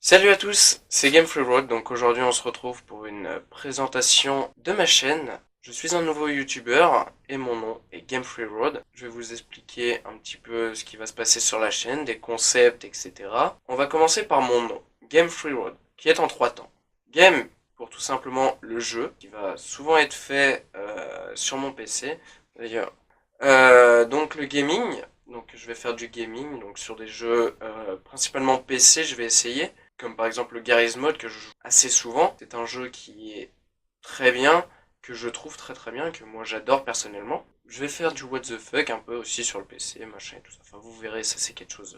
Salut à tous, c'est Game Free Road. Donc aujourd'hui on se retrouve pour une présentation de ma chaîne. Je suis un nouveau youtubeur et mon nom est Game Free Road. Je vais vous expliquer un petit peu ce qui va se passer sur la chaîne, des concepts, etc. On va commencer par mon nom, Game Free Road, qui est en 3 temps. Game pour tout simplement le jeu, qui va souvent être fait sur mon PC d'ailleurs. Donc le gaming, donc je vais faire du gaming, donc sur des jeux principalement PC, je vais essayer comme par exemple le Garry's Mod que je joue assez souvent. C'est un jeu qui est très bien, que je trouve très bien, que moi j'adore personnellement. Je vais faire du what the fuck un peu aussi sur le PC, machin et tout ça. Enfin vous verrez, ça c'est quelque chose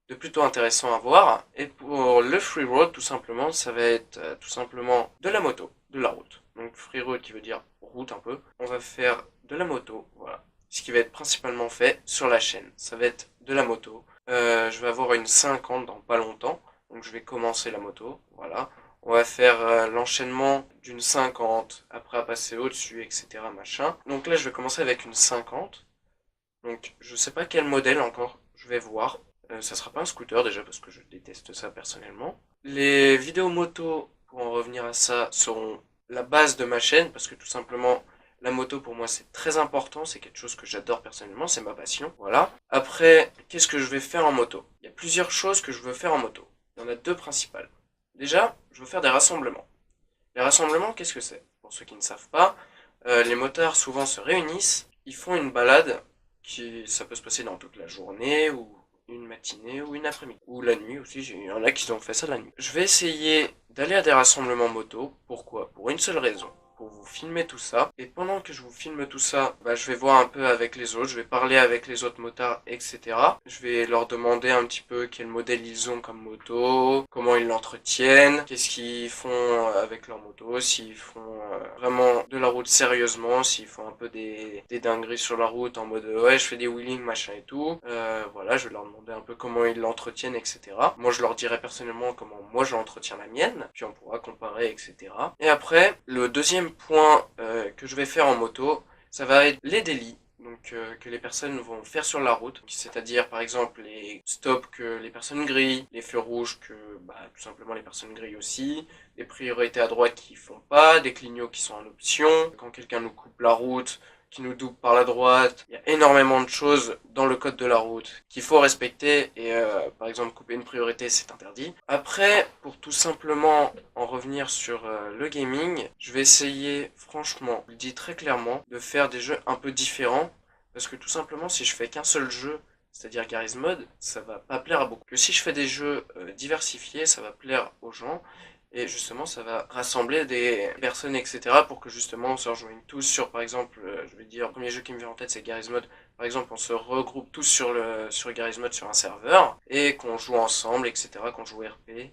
de plutôt intéressant à voir. Et pour le free road, tout simplement, ça va être tout simplement de la moto, de la route. Donc free road qui veut dire route un peu. On va faire de la moto, voilà. Ce qui va être principalement fait sur la chaîne. Ça va être de la moto. Je vais avoir une 50 dans pas longtemps. Donc je vais commencer la moto, voilà. On va faire l'enchaînement d'une 50, après à passer au-dessus, etc. machin. Donc là je vais commencer avec une 50. Donc je sais pas quel modèle encore, je vais voir. Ça sera pas un scooter déjà parce que je déteste ça personnellement. Les vidéos moto, pour en revenir à ça, seront la base de ma chaîne parce que tout simplement la moto pour moi c'est très important, c'est quelque chose que j'adore personnellement, c'est ma passion. Voilà. Après, qu'est-ce que je vais faire en moto? Il y a plusieurs choses que je veux faire en moto. Il y en a deux principales. Déjà, je veux faire des rassemblements. Les rassemblements, qu'est-ce que c'est? Pour ceux qui ne savent pas, les motards souvent se réunissent, ils font une balade, ça peut se passer dans toute la journée, ou une matinée, ou une après-midi, ou la nuit aussi, il y en a qui ont fait ça la nuit. Je vais essayer d'aller à des rassemblements moto, pourquoi? Pour une seule raison. Pour vous filmer tout ça. Et pendant que je vous filme tout ça, je vais voir un peu avec les autres, je vais parler avec les autres motards, etc. Je vais leur demander un petit peu quel modèle ils ont comme moto, comment ils l'entretiennent, qu'est-ce qu'ils font avec leur moto, s'ils font vraiment de la route sérieusement, s'ils font un peu des dingueries sur la route en mode ouais je fais des wheelings machin et tout. Voilà, je vais leur demander un peu comment ils l'entretiennent, etc. Moi je leur dirai personnellement comment moi j'entretiens la mienne, puis on pourra comparer, etc. Et après, le deuxième point que je vais faire en moto, ça va être les délits. Donc que les personnes vont faire sur la route, c'est-à-dire par exemple les stops que les personnes grillent, les feux rouges que tout simplement les personnes grillent aussi, les priorités à droite qui font pas, des clignots qui sont en option, quand quelqu'un nous coupe la route, qui nous double par la droite. Il y a énormément de choses dans le code de la route qu'il faut respecter et par exemple couper une priorité c'est interdit. Après, pour tout simplement en revenir sur le gaming, je vais essayer franchement, je le dis très clairement, de faire des jeux un peu différents parce que tout simplement si je fais qu'un seul jeu, c'est-à-dire Garry's Mod, ça va pas plaire à beaucoup. Que si je fais des jeux diversifiés, ça va plaire aux gens. Et justement, ça va rassembler des personnes, etc. pour que justement on se rejoigne tous sur, par exemple, je vais dire, le premier jeu qui me vient en tête c'est Garry's Mod. Par exemple, on se regroupe tous sur Garry's Mod sur un serveur et qu'on joue ensemble, etc. Qu'on joue RP,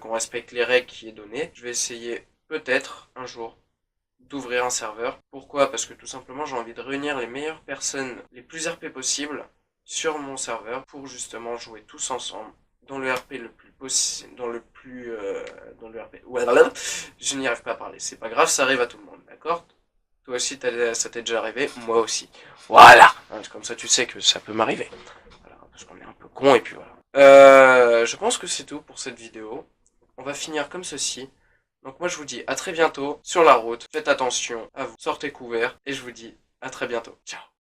qu'on respecte les règles qui est données. Je vais essayer peut-être un jour d'ouvrir un serveur. Pourquoi? Parce que tout simplement j'ai envie de réunir les meilleures personnes, les plus RP possibles sur mon serveur pour justement jouer tous ensemble dans le RP le plus possible, dans le RP. Ouais, je n'y arrive pas à parler, c'est pas grave, ça arrive à tout le monde, d'accord? Toi aussi, ça t'est déjà arrivé, moi aussi. Voilà, comme ça tu sais que ça peut m'arriver. Voilà, parce qu'on est un peu con et puis voilà. Je pense que c'est tout pour cette vidéo. On va finir comme ceci. Donc moi je vous dis à très bientôt sur la route. Faites attention à vous, sortez couverts et je vous dis à très bientôt. Ciao.